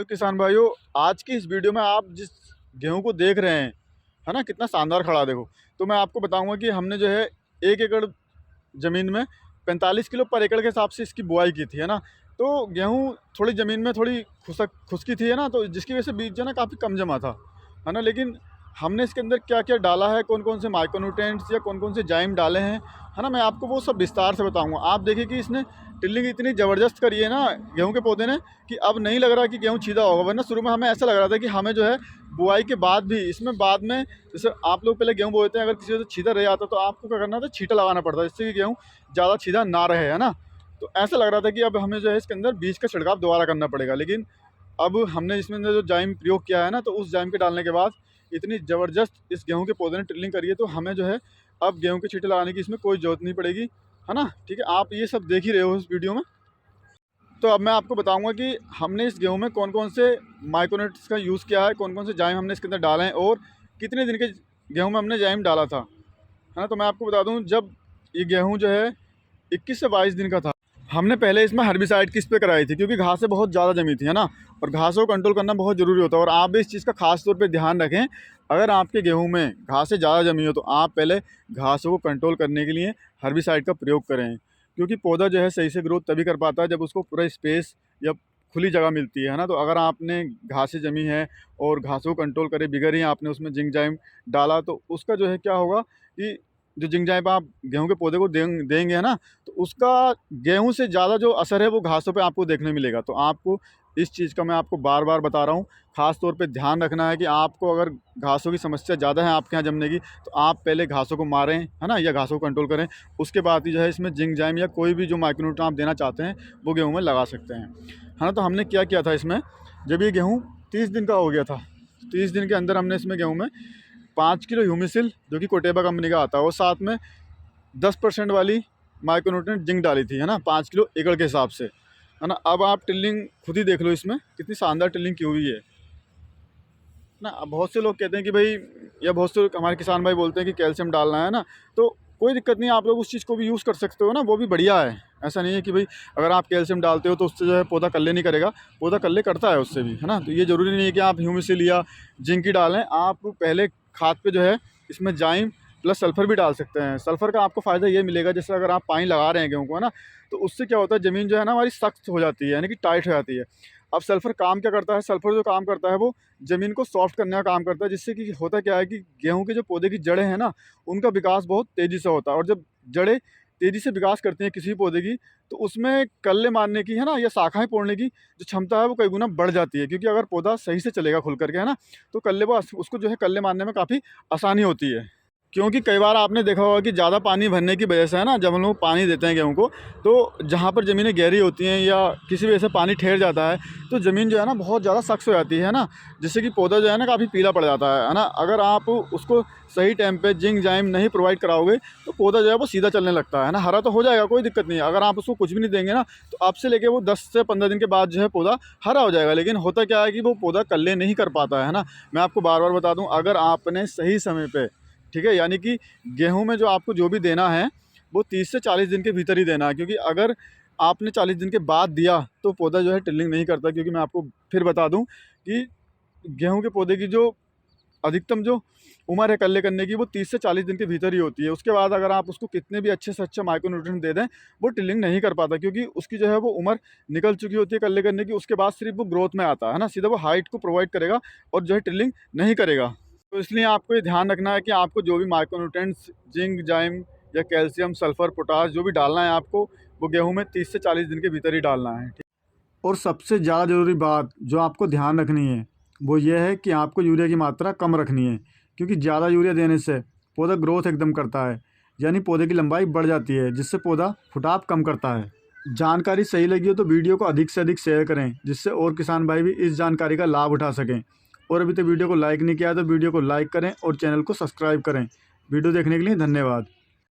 तो किसान भाइयों, आज की इस वीडियो में आप जिस गेहूं को देख रहे हैं, है ना, कितना शानदार खड़ा देखो। तो मैं आपको बताऊंगा कि हमने जो है 1 एकड़ ज़मीन में 45 किलो पर एकड़ के हिसाब से इसकी बुआई की थी, है ना। तो गेहूं थोड़ी ज़मीन में थोड़ी खुश्की थी, है ना, तो जिसकी वजह से बीज जो है ना काफ़ी कम जमा था, है ना। लेकिन हमने इसके अंदर क्या क्या डाला है, कौन कौन से माइक्रोन्यूट्रिएंट्स या कौन कौन से जाइम डाले हैं, है ना, मैं आपको वो सब विस्तार से बताऊंगा। आप देखिए कि इसने टिल्लिंग इतनी ज़बरदस्त करी है ना गेहूं के पौधे ने, कि अब नहीं लग रहा कि गेहूं छीदा होगा। वरना शुरू में हमें ऐसा लग रहा था कि हमें जो है बुआई के बाद भी इसमें बाद में, जैसे आप लोग पहले गेहूं बोते हैं, अगर किसी वजह से छीदा रह जाता तो आपको क्या करना था, छींटा लगाना पड़ता, जिससे कि गेहूं ज़्यादा छीदा ना रहे, है ना। तो ऐसा लग रहा था कि अब हमें जो है इसके अंदर बीज का छिड़काव दोबारा करना पड़ेगा। लेकिन अब हमने इसमें जो जाइम प्रयोग किया है ना, तो उस जाइम के डालने के बाद इतनी ज़बरदस्त इस गेहूं के पौधे ने टिल्लिंग करी है, तो हमें जो है अब गेहूं के छींटे लगाने की इसमें कोई ज़रूरत नहीं पड़ेगी, है ना। ठीक है, आप ये सब देख ही रहे हो इस वीडियो में। तो अब मैं आपको बताऊंगा कि हमने इस गेहूं में कौन कौन से माइक्रोन्यूट्रिएंट्स का यूज़ किया है, कौन कौन से जाइम हमने इसके अंदर डाले हैं और कितने दिन के गेहूं में हमने जाइम डाला था, है ना। तो मैं आपको बता दूं, जब ये गेहूं जो है 21 से 22 दिन का था, हमने पहले इसमें हर्बिसाइड की स्प्रे कराई थी, क्योंकि घासें बहुत ज़्यादा जमी थी, है ना। और घासों को कंट्रोल करना बहुत ज़रूरी होता है, और आप भी इस चीज़ का खास तौर पे ध्यान रखें। अगर आपके गेहूं में घासें ज़्यादा जमी हो तो आप पहले घासों को कंट्रोल करने के लिए हर्बिसाइड का प्रयोग करें, क्योंकि पौधा जो है सही से ग्रोथ तभी कर पाता है जब उसको पूरा स्पेस या खुली जगह मिलती है ना। तो अगर आपने घासें जमी है और घासों को कंट्रोल करे बिगड़ ही आपने उसमें जिंक जाइम डाला, तो उसका जो है क्या होगा कि जो जिंक जाइम आप गेहूं के पौधे को देंगे, है ना, तो उसका गेहूं से ज़्यादा जो असर है वो घासों पे आपको देखने मिलेगा। तो आपको इस चीज़ का मैं आपको बार बार बता रहा हूँ, ख़ास तौर पे ध्यान रखना है कि आपको अगर घासों की समस्या ज़्यादा है आपके यहाँ जमने की, तो आप पहले घासों को मारें, है ना, या घासों को कंट्रोल करें। उसके बाद ही जो है इसमें जिंक जाइम या कोई भी जो माइक्रोन्यूट्रिएंट आप देना चाहते हैं वो गेहूँ में लगा सकते हैं, है ना। तो हमने क्या किया था इसमें, जब ये गेहूँ 30 दिन का हो गया था, 30 दिन के अंदर हमने इसमें गेहूँ में 5 किलो ह्यूमिसिल, जो कि कोटेबा कंपनी का आता है, और साथ में 10% वाली माइक्रोन्यूट्रिएंट जिंक डाली थी, है ना, 5 किलो एकड़ के हिसाब से, है ना। अब आप टिल्लिंग खुद ही देख लो इसमें कितनी शानदार टिल्लिंग की हुई है ना। अब बहुत से लोग कहते हैं कि भाई, या बहुत से हमारे किसान भाई बोलते हैं कि कैल्शियम डालना है ना, तो कोई दिक्कत नहीं है, आप लोग उस चीज़ को भी यूज़ कर सकते हो ना, वो भी बढ़िया है। ऐसा नहीं है कि भाई अगर आप कैल्शियम डालते हो तो उससे जो है पौधा कल्ले नहीं करेगा, पौधा कल्ले करता है उससे भी, है ना। तो ये ज़रूरी नहीं है कि आप ह्यूमिसिल या जिंक ही डालें, आप पहले खाद पे जो है इसमें जाइम प्लस सल्फ़र भी डाल सकते हैं। सल्फ़र का आपको फ़ायदा ये मिलेगा, जैसे अगर आप पानी लगा रहे हैं गेहूँ को, है ना, तो उससे क्या होता है, ज़मीन जो है ना हमारी सख्त हो जाती है, यानी कि टाइट हो जाती है। अब सल्फ़र काम क्या करता है, सल्फ़र जो काम करता है वो ज़मीन को सॉफ्ट करने का काम करता है, जिससे कि होता क्या है कि गेहूं के जो पौधे की जड़ें हैं ना, उनका विकास बहुत तेज़ी से होता है। और जब जड़ें तेज़ी से विकास करती हैं किसी भी पौधे की, तो उसमें कल्ले मारने की, है ना, या शाखाएं पोड़ने की जो क्षमता है वो कई गुना बढ़ जाती है, क्योंकि अगर पौधा सही से चलेगा खुल करके, है ना, तो कल्ले वो उसको जो है कल्ले मारने में काफ़ी आसानी होती है। क्योंकि कई बार आपने देखा होगा कि ज़्यादा पानी भरने की वजह से, है ना, जब हम लोग पानी देते हैं गेहूं को, तो जहाँ पर ज़मीनें गहरी होती हैं या किसी वजह से पानी ठहर जाता है, तो ज़मीन जो है ना बहुत ज़्यादा सख्त हो जाती है ना, जिससे कि पौधा जो है ना काफ़ी पीला पड़ जाता है ना। अगर आप उसको सही टाइम पे जिंक जाइम नहीं प्रोवाइड कराओगे तो पौधा जो है वो सीधा चलने लगता है ना, हरा तो हो जाएगा, कोई दिक्कत नहीं है। अगर आप उसको कुछ भी नहीं देंगे ना, तो आपसे लेके वो 10 से 15 दिन के बाद जो है पौधा हरा हो जाएगा। लेकिन होता क्या है कि वो पौधा कल्ले नहीं कर पाता है ना। मैं आपको बार बार बता दूँ, अगर आपने सही समय पर, ठीक है, यानी कि गेहूं में जो आपको जो भी देना है वो 30 से 40 दिन के भीतर ही देना है, क्योंकि अगर आपने 40 दिन के बाद दिया तो पौधा जो है टिल्लिंग नहीं करता। क्योंकि मैं आपको फिर बता दूं कि गेहूं के पौधे की जो अधिकतम जो उम्र है कल्ले करने की, वो 30 से 40 दिन के भीतर ही होती है। उसके बाद अगर आप उसको कितने भी अच्छे से अच्छा माइक्रोन्यूट्रिएंट दे दें, वो टिल्लिंग नहीं कर पाता, क्योंकि उसकी जो है वो उम्र निकल चुकी होती है कल्ले करने की। उसके बाद सिर्फ वो ग्रोथ में आता है ना, सीधा वो हाइट को प्रोवाइड करेगा और जो है टिल्लिंग नहीं करेगा। तो इसलिए आपको ये ध्यान रखना है कि आपको जो भी माइक्रोन्यूट्रिएंट्स जिंक जाइम या कैल्शियम सल्फ़र पोटास जो भी डालना है आपको, वो गेहूं में 30 से 40 दिन के भीतर ही डालना है। और सबसे ज़्यादा ज़रूरी बात जो आपको ध्यान रखनी है वो ये है कि आपको यूरिया की मात्रा कम रखनी है, क्योंकि ज़्यादा यूरिया देने से पौधा ग्रोथ एकदम करता है, यानी पौधे की लंबाई बढ़ जाती है, जिससे पौधा फुटाव कम करता है। जानकारी सही लगी हो तो वीडियो को अधिक से अधिक शेयर करें, जिससे और किसान भाई भी इस जानकारी का लाभ उठा सकें। और अभी तक वीडियो को लाइक नहीं किया तो वीडियो को लाइक करें और चैनल को सब्सक्राइब करें। वीडियो देखने के लिए धन्यवाद।